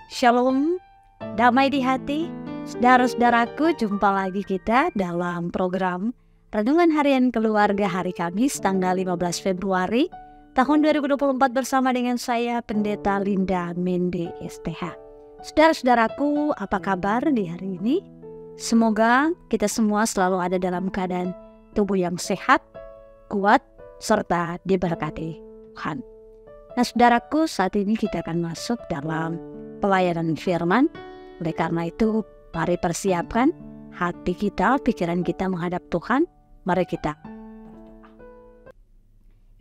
Shalom, damai di hati. Saudara-saudaraku, jumpa lagi kita dalam program Renungan Harian Keluarga hari Kamis tanggal 15 Februari tahun 2024 bersama dengan saya Pendeta Linda Mende STH. Saudara-saudaraku, apa kabar di hari ini? Semoga kita semua selalu ada dalam keadaan tubuh yang sehat, kuat, serta diberkati Tuhan. Nah, saudaraku, saat ini kita akan masuk dalam pelayanan firman. Oleh karena itu, mari persiapkan hati kita, pikiran kita menghadap Tuhan. Mari kita berdoa.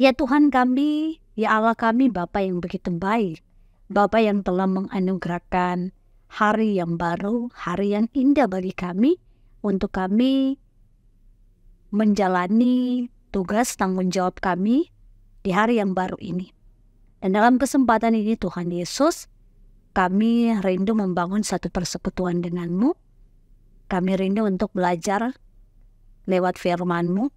Ya Tuhan kami, ya Allah kami, Bapa yang begitu baik, Bapa yang telah menganugerahkan hari yang baru, hari yang indah bagi kami, untuk kami menjalani tugas tanggung jawab kami di hari yang baru ini. Dan dalam kesempatan ini Tuhan Yesus, kami rindu membangun satu persekutuan denganmu. Kami rindu untuk belajar lewat firman-Mu.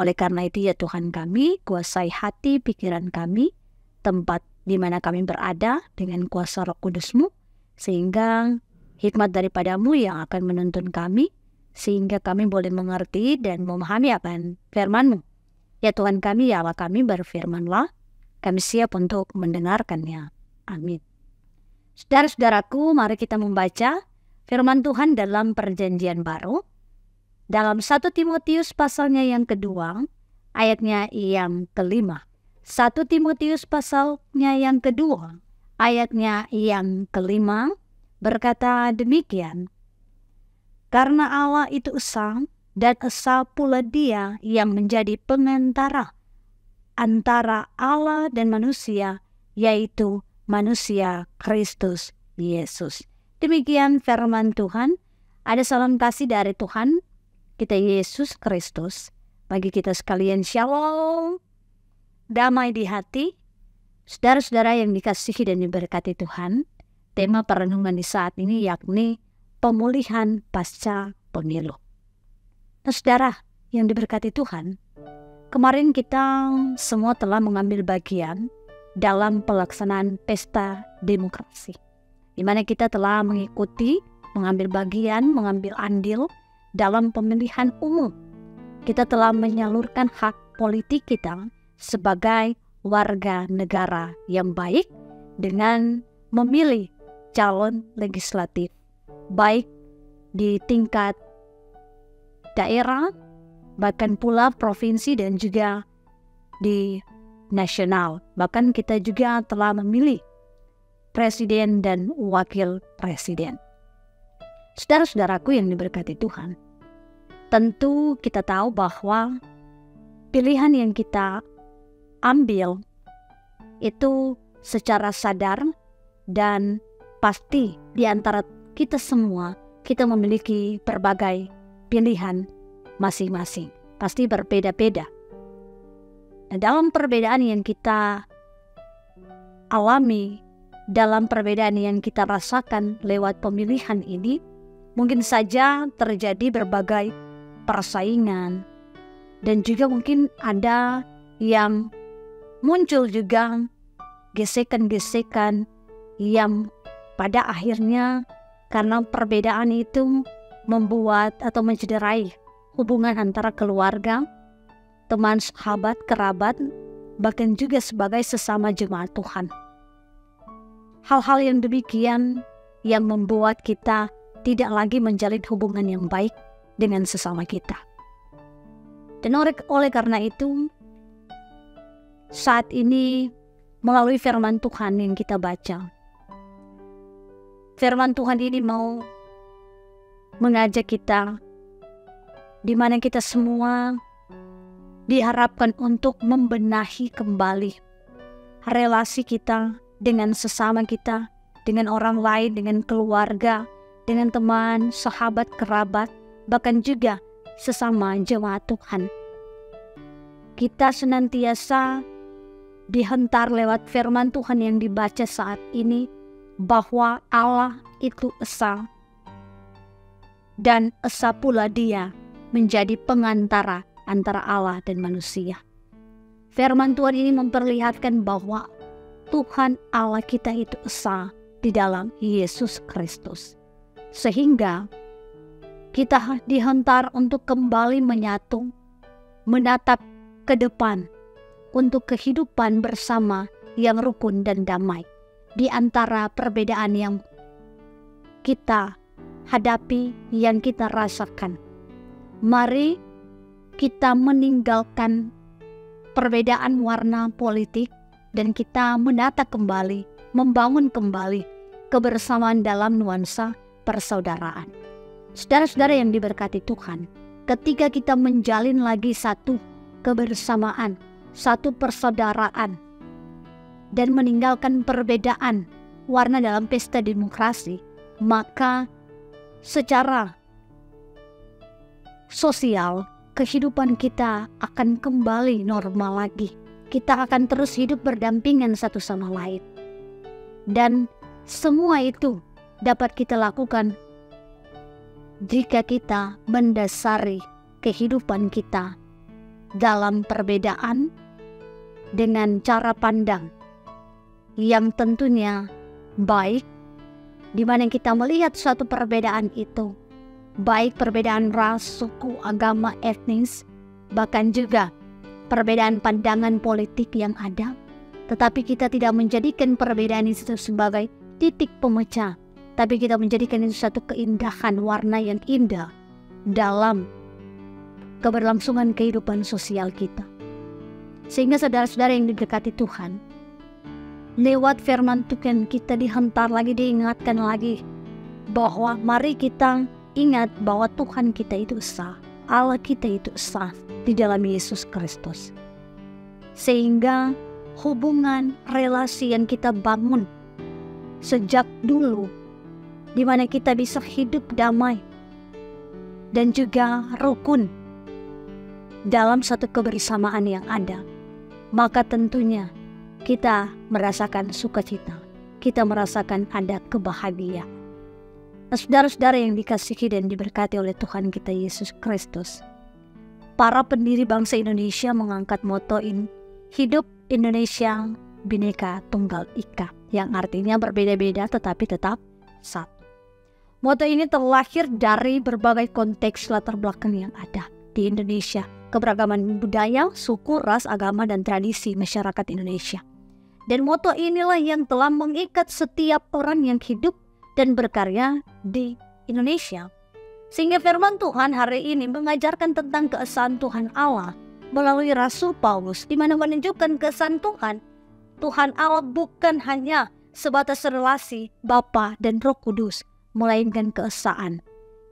Oleh karena itu ya Tuhan kami, kuasai hati, pikiran kami, tempat di mana kami berada dengan kuasa Roh Kudus-Mu, sehingga hikmat daripadamu yang akan menuntun kami, sehingga kami boleh mengerti dan memahami akan firman-Mu. Ya Tuhan kami, ya Allah kami, berfirmanlah, kami siap untuk mendengarkannya. Amin. Saudara-saudaraku, mari kita membaca firman Tuhan dalam Perjanjian Baru. Dalam 1 Timotius pasalnya yang kedua, ayatnya yang kelima. 1 Timotius pasalnya yang kedua, ayatnya yang kelima, berkata demikian. Karena Allah itu esa, dan esa pula Dia yang menjadi pengantara antara Allah dan manusia, yaitu manusia Kristus Yesus. Demikian firman Tuhan. Ada salam kasih dari Tuhan kita Yesus Kristus bagi kita sekalian. Shalom, damai di hati. Saudara-saudara yang dikasihi dan diberkati Tuhan, tema perenungan di saat ini yakni pemulihan pasca pemilu. Nah, saudara yang diberkati Tuhan, kemarin kita semua telah mengambil bagian dalam pelaksanaan pesta demokrasi, di mana kita telah mengikuti, mengambil bagian, mengambil andil dalam pemilihan umum. Kita telah menyalurkan hak politik kita sebagai warga negara yang baik dengan memilih calon legislatif, baik di tingkat daerah, bahkan pula provinsi dan juga di nasional. Bahkan kita juga telah memilih presiden dan wakil presiden. Saudara-saudaraku yang diberkati Tuhan, tentu kita tahu bahwa pilihan yang kita ambil itu secara sadar dan pasti di antara kita semua, kita memiliki berbagai pilihan masing-masing. Pasti berbeda-beda. Nah, dalam perbedaan yang kita alami, dalam perbedaan yang kita rasakan lewat pemilihan ini, mungkin saja terjadi berbagai persaingan, dan juga mungkin ada yang muncul juga gesekan-gesekan yang pada akhirnya karena perbedaan itu membuat atau mencederai hubungan antara keluarga, teman, sahabat, kerabat, bahkan juga sebagai sesama jemaat Tuhan. Hal-hal yang demikian yang membuat kita tidak lagi menjalin hubungan yang baik dengan sesama kita. Dan oleh karena itu, saat ini melalui firman Tuhan yang kita baca, firman Tuhan ini mau mengajak kita, di mana kita semua diharapkan untuk membenahi kembali relasi kita dengan sesama kita, dengan orang lain, dengan keluarga, dengan teman, sahabat, kerabat, bahkan juga sesama jemaat Tuhan. Kita senantiasa dihentar lewat firman Tuhan yang dibaca saat ini, bahwa Allah itu esa, dan esa pula Dia menjadi pengantara antara Allah dan manusia. Firman Tuhan ini memperlihatkan bahwa Tuhan Allah kita itu esa, di dalam Yesus Kristus. Sehingga kita dihantar untuk kembali menyatu, menatap ke depan untuk kehidupan bersama yang rukun dan damai di antara perbedaan yang kita hadapi, yang kita rasakan. Mari kita meninggalkan perbedaan warna politik dan kita menata kembali, membangun kembali kebersamaan dalam nuansa persaudaraan. Saudara-saudara yang diberkati Tuhan, ketika kita menjalin lagi satu kebersamaan, satu persaudaraan, dan meninggalkan perbedaan warna dalam pesta demokrasi, maka secara sosial kehidupan kita akan kembali normal lagi. Kita akan terus hidup berdampingan satu sama lain. Dan semua itu dapat kita lakukan jika kita mendasari kehidupan kita dalam perbedaan dengan cara pandang yang tentunya baik, di mana kita melihat suatu perbedaan itu, baik perbedaan ras, suku, agama, etnis, bahkan juga perbedaan pandangan politik yang ada, tetapi kita tidak menjadikan perbedaan itu sebagai titik pemecah, tapi kita menjadikan itu satu keindahan, warna yang indah dalam keberlangsungan kehidupan sosial kita. Sehingga saudara-saudara yang diberkati Tuhan, lewat firman Tuhan kita dihantar lagi, diingatkan lagi bahwa mari kita ingat bahwa Tuhan kita itu esa, Allah kita itu esa di dalam Yesus Kristus. Sehingga hubungan relasi yang kita bangun sejak dulu, di mana kita bisa hidup damai dan juga rukun dalam satu kebersamaan yang ada, maka tentunya kita merasakan sukacita, kita merasakan ada kebahagiaan. Nah, saudara-saudara yang dikasihi dan diberkati oleh Tuhan kita Yesus Kristus, para pendiri bangsa Indonesia mengangkat moto ini, hidup Indonesia Bhinneka Tunggal Ika, yang artinya berbeda-beda tetapi tetap satu. Moto ini terlahir dari berbagai konteks latar belakang yang ada di Indonesia, keberagaman budaya, suku, ras, agama, dan tradisi masyarakat Indonesia. Dan moto inilah yang telah mengikat setiap orang yang hidup dan berkarya di Indonesia. Sehingga firman Tuhan hari ini mengajarkan tentang keesaan Tuhan Allah melalui Rasul Paulus, di mana menunjukkan keesaan Tuhan. Tuhan Allah bukan hanya sebatas relasi Bapa dan Roh Kudus, melainkan keesaan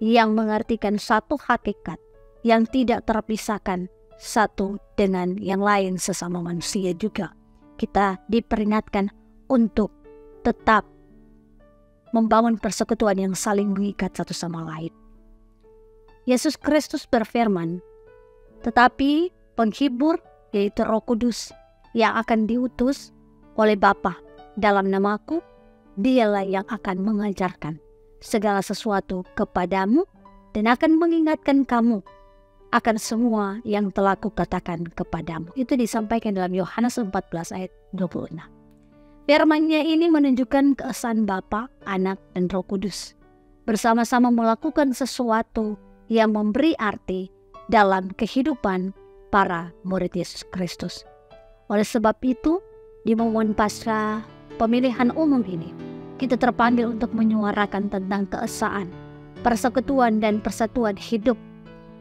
yang mengartikan satu hakikat yang tidak terpisahkan satu dengan yang lain sesama manusia juga. Kita diperingatkan untuk tetap membangun persekutuan yang saling mengikat satu sama lain. Yesus Kristus berfirman, tetapi penghibur yaitu Roh Kudus yang akan diutus oleh Bapa dalam namaku, dialah yang akan mengajarkan segala sesuatu kepadamu dan akan mengingatkan kamu akan semua yang telah kukatakan kepadamu. Itu disampaikan dalam Yohanes 14 ayat 26. Firman-Nya ini menunjukkan keesaan Bapa, Anak, dan Roh Kudus bersama-sama melakukan sesuatu yang memberi arti dalam kehidupan para murid Yesus Kristus. Oleh sebab itu, di momen pasca pemilihan umum ini, kita terpanggil untuk menyuarakan tentang keesaan, persekutuan, dan persatuan hidup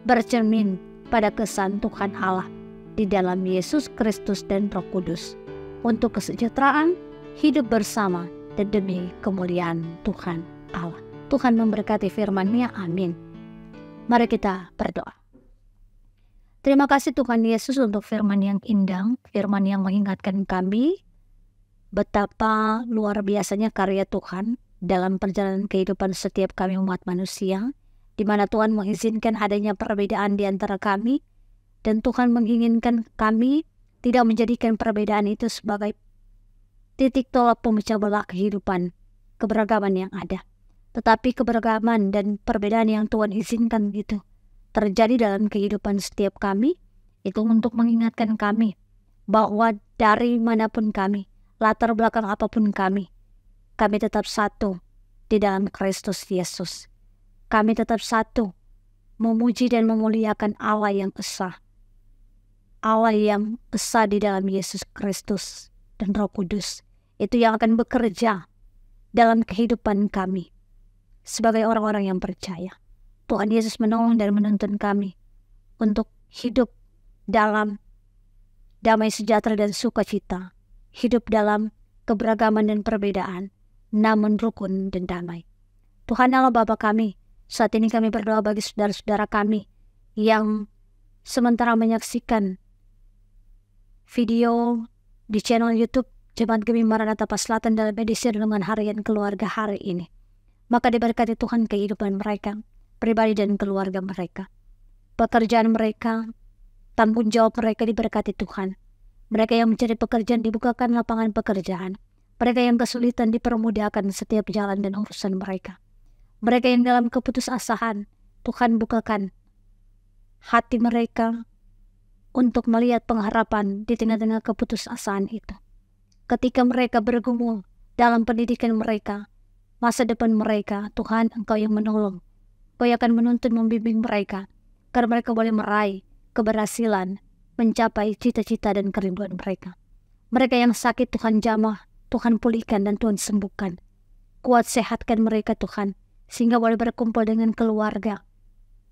bercermin pada kesan Tuhan Allah di dalam Yesus Kristus dan Roh Kudus untuk kesejahteraan, hidup bersama, dan demi kemuliaan Tuhan Allah. Tuhan memberkati firman-Nya, amin. Mari kita berdoa. Terima kasih Tuhan Yesus untuk firman yang indah, firman yang mengingatkan kami betapa luar biasanya karya Tuhan dalam perjalanan kehidupan setiap kami umat manusia, di mana Tuhan mengizinkan adanya perbedaan di antara kami, dan Tuhan menginginkan kami tidak menjadikan perbedaan itu sebagai titik tolak pemecah belah kehidupan, keberagaman yang ada. Tetapi keberagaman dan perbedaan yang Tuhan izinkan itu terjadi dalam kehidupan setiap kami, itu untuk mengingatkan kami bahwa dari manapun kami, latar belakang apapun kami, kami tetap satu di dalam Kristus Yesus. Kami tetap satu memuji dan memuliakan Allah yang esa. Allah yang esa di dalam Yesus Kristus dan Roh Kudus. Itu yang akan bekerja dalam kehidupan kami sebagai orang-orang yang percaya. Tuhan Yesus menolong dan menuntun kami untuk hidup dalam damai sejahtera dan sukacita, hidup dalam keberagaman dan perbedaan, namun rukun dan damai. Tuhan Allah Bapa kami, saat ini kami berdoa bagi saudara-saudara kami yang sementara menyaksikan video di channel YouTube Jemaat Gemi Maranatha Paslatan dalam edisi Renungan Harian Keluarga hari ini. Maka diberkati Tuhan kehidupan mereka, pribadi dan keluarga mereka. Pekerjaan mereka, tanggung jawab mereka diberkati Tuhan. Mereka yang mencari pekerjaan dibukakan lapangan pekerjaan. Mereka yang kesulitan dipermudahkan setiap jalan dan urusan mereka. Mereka yang dalam keputusasaan, Tuhan bukakan hati mereka untuk melihat pengharapan di tengah-tengah keputusasaan itu. Ketika mereka bergumul dalam pendidikan mereka, masa depan mereka, Tuhan Engkau yang menolong. Engkau yang akan menuntun membimbing mereka, agar mereka boleh meraih keberhasilan, mencapai cita-cita dan kerinduan mereka. Mereka yang sakit Tuhan jamah, Tuhan pulihkan dan Tuhan sembuhkan. Kuat sehatkan mereka Tuhan, sehingga boleh berkumpul dengan keluarga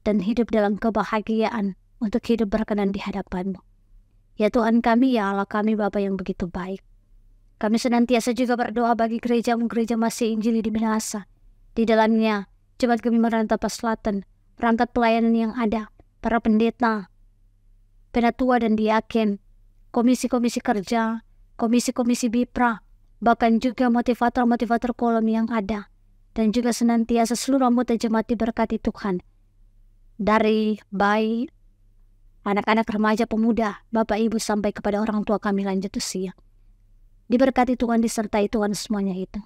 dan hidup dalam kebahagiaan untuk hidup berkenan di hadapan-Mu. Ya Tuhan kami, ya Allah kami, Bapa yang begitu baik. Kami senantiasa juga berdoa bagi gereja-Mu, gereja Masih Injili di Minahasa. Di dalamnya, Jemaat Gemi Maranatha Paslatan, perangkat pelayanan yang ada, para pendeta, penatua dan diaken, komisi-komisi kerja, komisi-komisi BIPRA, bahkan juga motivator-motivator kolom yang ada, dan juga senantiasa seluruh anggota jemaat diberkati Tuhan. Dari bayi, anak-anak remaja pemuda, Bapak Ibu sampai kepada orang tua kami lanjut usia. Diberkati Tuhan, disertai Tuhan semuanya itu.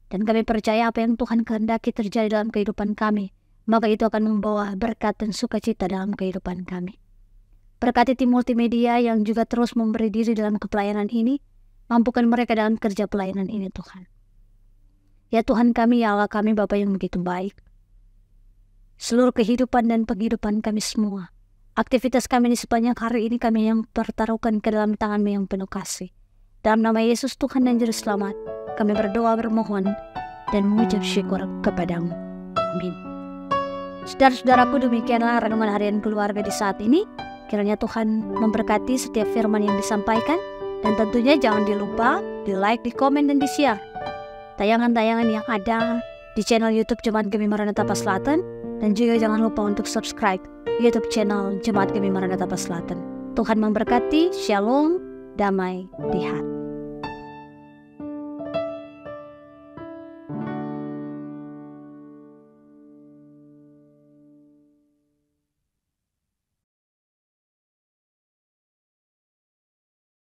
Dan kami percaya apa yang Tuhan kehendaki terjadi dalam kehidupan kami, maka itu akan membawa berkat dan sukacita dalam kehidupan kami. Berkati tim multimedia yang juga terus memberi diri dalam kepelayanan ini, mampukan mereka dalam kerja pelayanan ini Tuhan. Ya Tuhan kami, ya Allah kami, Bapa yang begitu baik. Seluruh kehidupan dan penghidupan kami semua, aktivitas kami di sepanjang hari ini kami yang pertaruhkan ke dalam tangan-Mu yang penuh kasih. Dalam nama Yesus Tuhan dan Juru Selamat, kami berdoa bermohon dan mengucap syukur kepada-Mu. Amin. Saudara-saudaraku, demikianlah renungan harian keluarga di saat ini. Kiranya Tuhan memberkati setiap firman yang disampaikan. Dan tentunya jangan dilupa di like, di komen, dan di share tayangan-tayangan yang ada di channel YouTube Jemaat Gemi Maranatha Paslatan. Dan juga jangan lupa untuk subscribe YouTube channel Jemaat Gemi Maranatha Paslatan. Tuhan memberkati, shalom, damai di hati.